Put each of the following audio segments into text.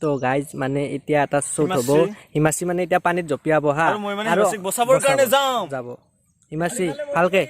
তো গাইজ মানে এতিয়া এটা শ্বুট হ'ব হিমাশ্ৰী মানে এতিয়া পানীত জপিয়াব হা আৰু বচাবৰ কাৰণে যাব হিমাশ্ৰী ভালকে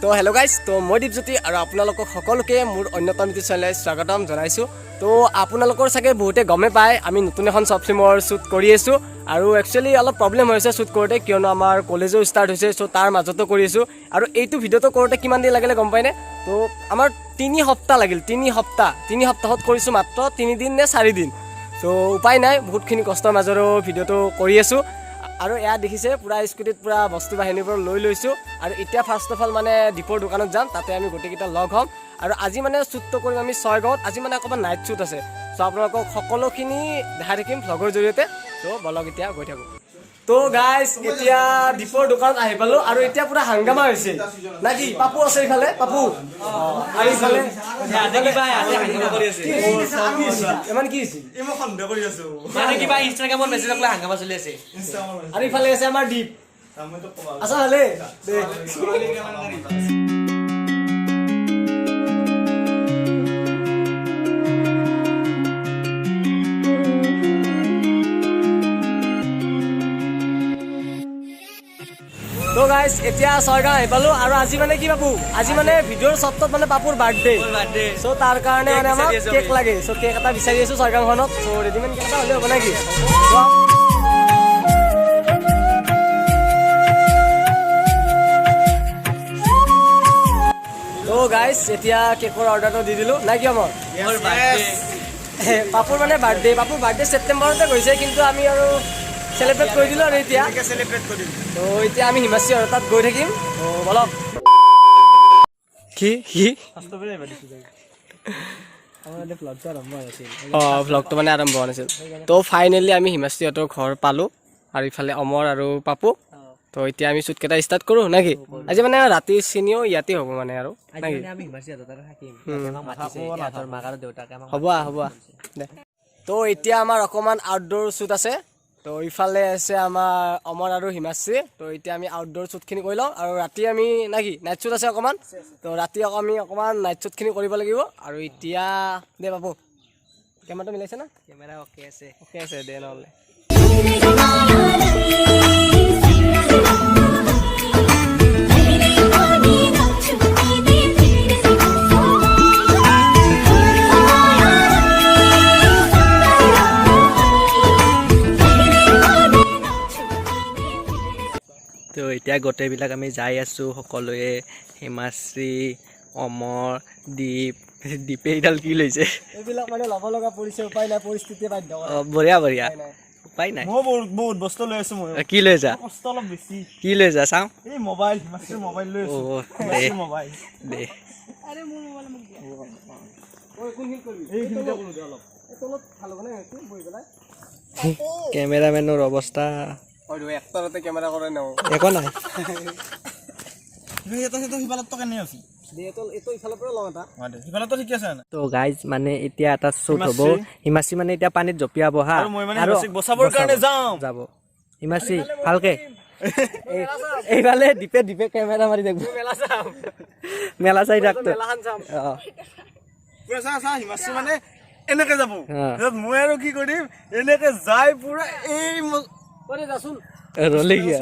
তো হেল্ল' গাইজ তো মই দীপজ্যোতি আৰু আপোনালোকক সকলোকে মোৰ অন্যতম ইউটিউব চেনেললৈ স্বাগতম জনাইছোঁ তো আপোনালোকৰ চাগে বহুতে গমে পায় আমি নতুন এখন শ্বৰ্ট ফিল্মৰ শ্বুট কৰি আছোঁ আৰু একচুৱেলি অলপ প্ৰব্লেম হৈছে শ্বুট কৰোঁতে কিয়নো আমাৰ কলেজো ষ্টাৰ্ট হৈছে চ' তাৰ মাজতো কৰি আছোঁ আৰু এইটো ভিডিঅ'টো কৰোঁতে কিমান দিন লাগিলে গম পায়নে তো আমাৰ 3 সপ্তাহ লাগিল 3 সপ্তাহত কৰিছোঁ মাত্ৰ 3 দিন নে 4 দিন চ' উপায় নাই বহুতখিনি কষ্টৰ মাজৰো ভিডিঅ'টো কৰি আছোঁ আৰু এয়া দেখিছে পুৰা স্কুটিত পুৰা বস্তু বাহিনীবোৰ লৈ লৈছোঁ আৰু এতিয়া ফাৰ্ষ্ট অফ অল মানে দীপৰ দোকানত যাম তাতে আমি গোটেইকেইটা লগ হ'ম আৰু আজি মানে শ্বুটটো কৰিম আমি 6 গাঁৱত আজি মানে অকণমান নাইট শ্বুট আছে চ' আপোনালোকক সকলোখিনি দেখাই থাকিম ভ্লগৰ জৰিয়তে ত' বলক এতিয়া গৈ থাকোঁ তো গাইজ এতিয়া দীপৰ দোকানত আহি পালোঁ আৰু এতিয়া পুৰা হাংগামা হৈছে না কি পাপু আছে এইফালে পাপু আৰু এইফালে ইমান কি হৈছে আৰু ইফালে আছে আমাৰ দীপ আছা ভালে তো গাইজ এতিয়া 6 গাঁও আহি পালোঁ আৰু আজি মানে কি পাপু আজি মানে ভিডিঅ'ৰ শ্বটত মানে পাপুৰ বাৰ্থডে চ' তাৰ কাৰণে মানে আমাক কেক লাগে চ' কেক এটা বিচাৰি আছোঁ 6 গাঁওখনত চ' ৰেডিমেড কেক এটা হ'লে হ'ব নেকি তো গাইজ এতিয়া কেকৰ অৰ্ডাৰটো দি দিলোঁ নাই কিয় মই পাপুৰ মানে পাপুৰ বাৰ্থডে ছেপ্টেম্বৰতে গৈছে কিন্তু আমি আৰু চেলিব্ৰেট কৰি দিলোঁ আৰু এতিয়া তো এতিয়া আমি হিমাশ্ৰী আৰু তাত গৈ থাকিম তো বলক কি ভ্লগটো মানে আৰম্ভ হোৱা নাছিল তো ফাইনেলি আমি হিমাশ্ৰীহঁতৰ ঘৰ পালোঁ আৰু ইফালে অমৰ আৰু পাপু তো এতিয়া আমি শ্বুটকেইটা ষ্টাৰ্ট কৰোঁ নেকি আজি মানে ৰাতি চিনিও ইয়াতে হ'ব মানে আৰু হ'ব দে তো এতিয়া আমাৰ অকণমান আউটডোৰ শ্বুট আছে তো ইফালে আছে আমাৰ অমৰ আৰু হিমাশ্ৰী তো এতিয়া আমি আউটডোৰ শ্বুটখিনি কৰি লওঁ আৰু ৰাতি আমি নাকি নাইট শ্বুট আছে অকণমান তো ৰাতি আমি অকণমান নাইট শ্বুটখিনি কৰিব লাগিব আৰু এতিয়া দে বাবু কেমেৰাটো মিলাইছে না কেমেৰা অ'কে আছে দে নহ'লে তো এতিয়া গোটেইবিলাক আমি যাই আছোঁ সকলোৱে হিমাশ্ৰী অমৰ দীপে এইডাল কি লৈছে এইবিলাক মানে ল'ব লগা পৰিছে উপায় নাই পৰিস্থিতি বাধ্য বঢ়িয়া উপায় নাই মই বহুত বস্তু লৈ আছোঁ মই কি লৈ যা কষ্ট অলপ বেছি কি লৈ যা চাওঁ এই মোবাইল হিমাশ্ৰীৰ মোবাইল লৈ আছোঁ মোবাইল দে আৰে মোৰ মোবাইল মোক দিয়া ঐ কোনখিনি কৰিবি এইখিনিতে কৰোঁ দে অলপ এই তলত ভাল হ'ব নে বহি পেলাই কেমেৰামেনৰ অৱস্থা একটাৰতে কেমেৰা কৰে ন একো নাই তো গাইজ মানে এতিয়া এটা শ্বুট হ'ব হিমাশ্ৰী মানে এতিয়া পানীত জপিয়াব হা আৰু বচাবৰ কাৰণে যাব হিমাশ্ৰী ভালকে এইফালে দীপে কেমেৰা মাৰি থাকিব মেলা চাই থাকতো হিমাশ্ৰী মানে এনেকে যাব মই আৰু কি কৰিম এনেকে যাই পুৰা এই ৰলে গিয়া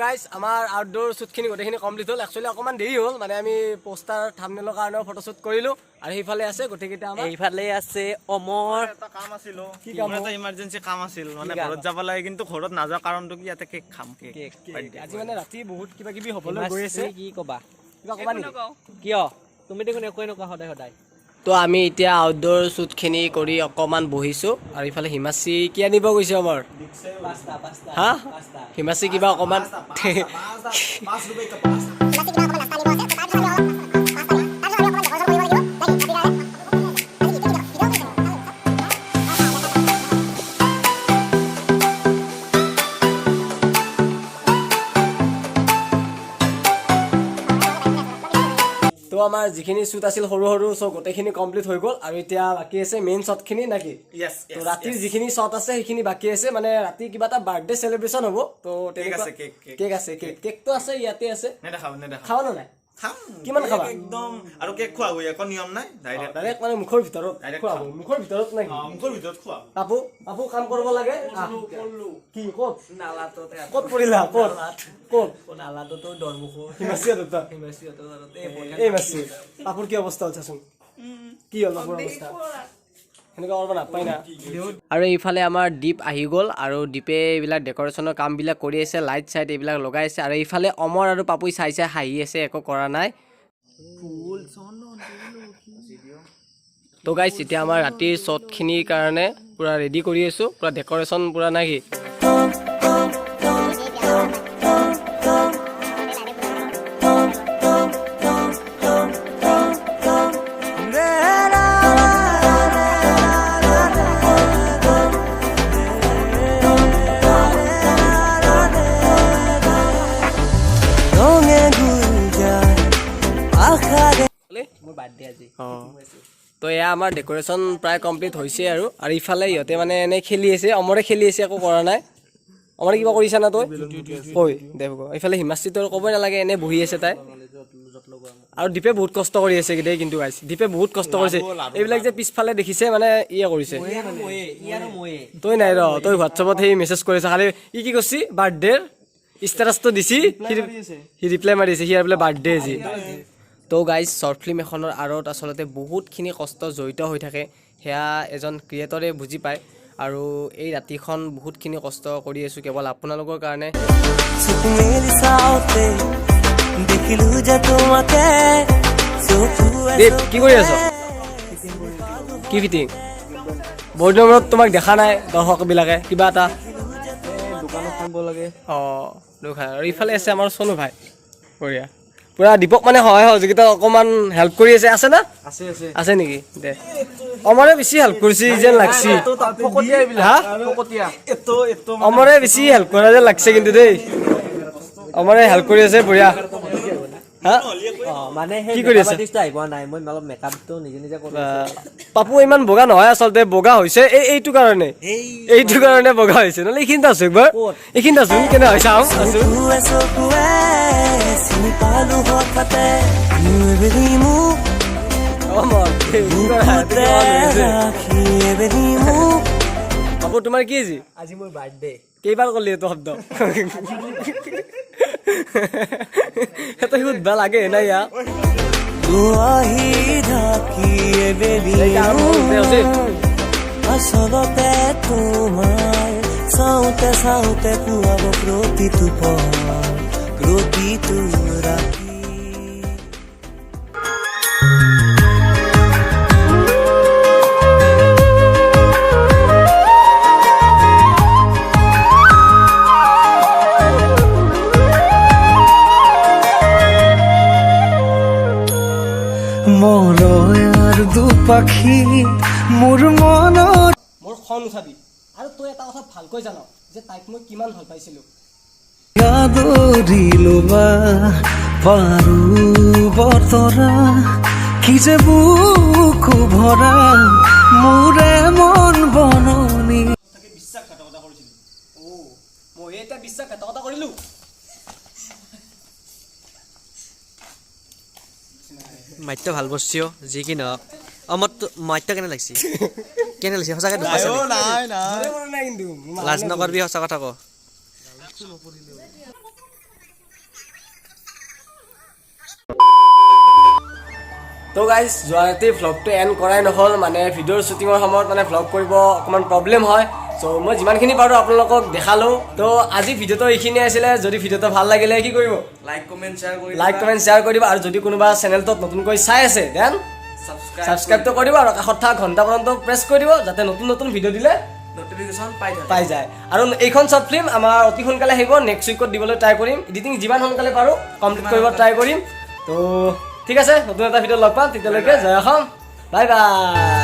গাইজ আমাৰ আউটডোৰ শ্বুটখিনি গোটেইখিনি কমপ্লিট হ'ল একচুৱেলি অকণমান দেৰি হ'ল মানে আমি পোষ্টাৰ থাম্বনেইলৰ কাৰণেও ফটোশ্বুট কৰিলোঁ আৰু সেইফালে আছে গোটেইকেইটা এইফালে আছে অমৰ এটা কাম আছিল কি কাম এটা ইমাৰ্জেঞ্চি কাম আছিল মানে ঘৰত যাব লাগে কিন্তু ঘৰত নাযাওঁ কাৰণটো কি ইয়াতে কেক খাম কেক আজি মানে ৰাতি বহুত কিবা কিবি হ'বলৈ গৈ আছে কি ক'বা কিবা ক'বা নেকি কিয় তুমি দেখোন একোৱে নকোৱা সদায় তো আমি এতিয়া আউটডোৰ শ্বুটখিনি কৰি অকণমান বহিছোঁ আৰু ইফালে হিমাশ্ৰী কি আনিব গৈছে আমাৰ হা হিমাশ্ৰী কিবা অকণমান তো আমাৰ যিখিনি শ্বুট আছিল সৰু সৰু চ' গোটেইখিনি কমপ্লিট হৈ গ'ল আৰু এতিয়া বাকী আছে মেইন শ্বটখিনি নেকি তো ৰাতিৰ যিখিনি শ্বট আছে সেইখিনি বাকী আছে মানে ৰাতি কিবা এটা বাৰ্থডে চেলিব্ৰেশ্যন হ'ব তো কেক আছে কেকটো আছে ইয়াতে আছে খাব নে নাই কিমান খাবা একদম আৰু কেক খোৱা হৈ একো নিয়ম নাই ডাইৰেক্ট মানে মুখৰ ভিতৰত খোৱা হ'ব মুখৰ ভিতৰত নাই মুখৰ ভিতৰত খোৱা পাপু পাপু কাম কৰিব লাগে কি ক'ত ক'ত পৰিলা ক'ত নালাটোতো দৰমুখো এই মাছি পাপুৰ কি অৱস্থা হ'ল চাচোন কি হ'ল পাপুৰ অৱস্থা সেনেকুৱা কৰিব নাপায় না আৰু এইফালে আমাৰ দীপ আহি গ'ল আৰু দীপে এইবিলাক ডেক'ৰেশ্যনৰ কামবিলাক কৰি আছে লাইট চাইট এইবিলাক লগাই আছে আৰু এইফালে অমৰ আৰু পাপুই চাই হাঁহি আছে একো কৰা নাই তো গাইছ এতিয়া আমাৰ ৰাতিৰ শ্বটখিনিৰ কাৰণে পূৰা ৰেডি কৰি আছোঁ পূৰা ডেক'ৰেশ্যন পূৰা নাই কি মোৰ বাৰ্থডে আজি তো এয়া আমাৰ ডেক'ৰেশ্যন প্ৰায় কমপ্লিট হৈছে আৰু ইফালে ইহঁতে মানে এনেই খেলি আছে অমৰে খেলি আছে একো কৰা নাই অমৰে কিবা কৰিছা না তই কৈ দে এইফালে হিমাশ্ৰীটো ক'বই নালাগে এনেই বহি আছে তাই আৰু দীপে বহুত কষ্ট কৰি আছে দেই কিন্তু গাইছ দীপে বহুত কষ্ট কৰিছে এইবিলাক যে পিছফালে দেখিছে মানে ইয়ে কৰিছে তই নাই ৰ তই হোৱাটছএপত সেই মেছেজ কৰিছে খালি কি কৰিছি বাৰ্থডেৰ ষ্টেটাছটো দিছি সি ৰিপ্লাই মাৰিছে সি বোলে বাৰ্থডে আজি তো গাইজ শ্বৰ্ট ফিল্ম এখনৰ আঁৰত আচলতে বহুতখিনি কষ্ট জড়িত হৈ থাকে সেয়া এজন ক্ৰিয়েটৰে বুজি পায় আৰু এই ৰাতিখন বহুতখিনি কষ্ট কৰি আছোঁ কেৱল আপোনালোকৰ কাৰণে দেৱ কি কৰি আছ কি ফিটিং বহুত দিনৰ মূৰত তোমাক দেখা নাই দৰ্শকবিলাকে কিবা এটা দোকানত খাব লাগে অঁ দোকান আৰু ইফালে আছে আমাৰ চনু ভাই বঢ়িয়া পুৰা দীপক মানে সহায় সহযোগিতা অকণমান হেল্প কৰি আছে না আছে নেকি দে অমৰে বেছি হেল্প কৰিছে যেন লাগছি অমৰে বেছি হেল্প কৰা যেন লাগছে কিন্তু দেই অমৰে হেল্প কৰি আছে বঢ়িয়া মানে কি কৰি আছে আহিব নাই মই অলপ মেকআপটো নিজে নিজে কৰোঁ পাপু ইমান বগা নহয় আচলতে বগা হৈছে এইটো কাৰণে বগা হৈছে নহ'লে এইখিনিতে আছো একবাৰ এইখিনিতে আছো কেনে হয় চাওঁ আছো পাপু তোমাৰ কি আজি মোৰ বাৰ্থডে কেইবাৰ ক'লি এইটো শব্দ সেইটো সুধবা লাগে নাই ইয়াক আচলতে তোমাৰ চাওঁতে চাওঁতে পুৱাব প্ৰতিটো প্ৰতিটো ৰাতি মৰয়াৰ দুপাখি মোৰ মনত মোৰ খন উঠাবি আৰু তই এটা কথা ভালকৈ জান যে তাইক মই কিমান ভাল পাইছিলোঁ দৌৰিলো বা পাৰো বতৰা কি যে বুকু ভৰা মোৰে মন বননি বিশ্বাসঘাতকতা কৰিছিলোঁ মই এতিয়া বিশ্বাসঘাতকতা কৰিলোঁ মাত্য ভাল বস্তু যি কি নহওক মোৰ মাত্য কেনে লাগিছে সঁচাকে লাজ নকৰবি সঁচা কথা ক তো গাইজ যোৱা ৰাতি ভ্লগটো এণ্ড কৰাই নহ'ল মানে ভিডিঅ'ৰ শ্বুটিঙৰ সময়ত মানে ভ্লগ কৰিব অকণমান প্ৰব্লেম হয় চ' মই যিমানখিনি পাৰোঁ আপোনালোকক দেখালোঁ তো আজি ভিডিঅ'টো এইখিনিয়ে আছিলে যদি ভিডিঅ'টো ভাল লাগিলে কি কৰিব লাইক কমেণ্ট শ্বেয়াৰ কৰি শ্বেয়াৰ কৰি দিব আৰু যদি কোনোবা চেনেলটোত নতুনকৈ চাই আছে দেন ছাবস্ক্ৰাইবটো কৰিব আৰু কাষত থকা ঘণ্টা বটনটো প্ৰেছ কৰি দিব যাতে নতুন নতুন ভিডিঅ' দিলে নটিফিকেশ্যন পাই যায় আৰু এইখন শ্বৰ্ট ফিল্ম আমাৰ অতি সোনকালে আহিব নেক্সট উইকত দিবলৈ ট্ৰাই কৰিম এডিটিং যিমান সোনকালে পাৰোঁ কমপ্লিট কৰিব ট্ৰাই কৰিম তো ঠিক আছে নতুন এটা ভিডিঅ' লগ পাম তেতিয়ালৈকে জয় অসম বাই বাই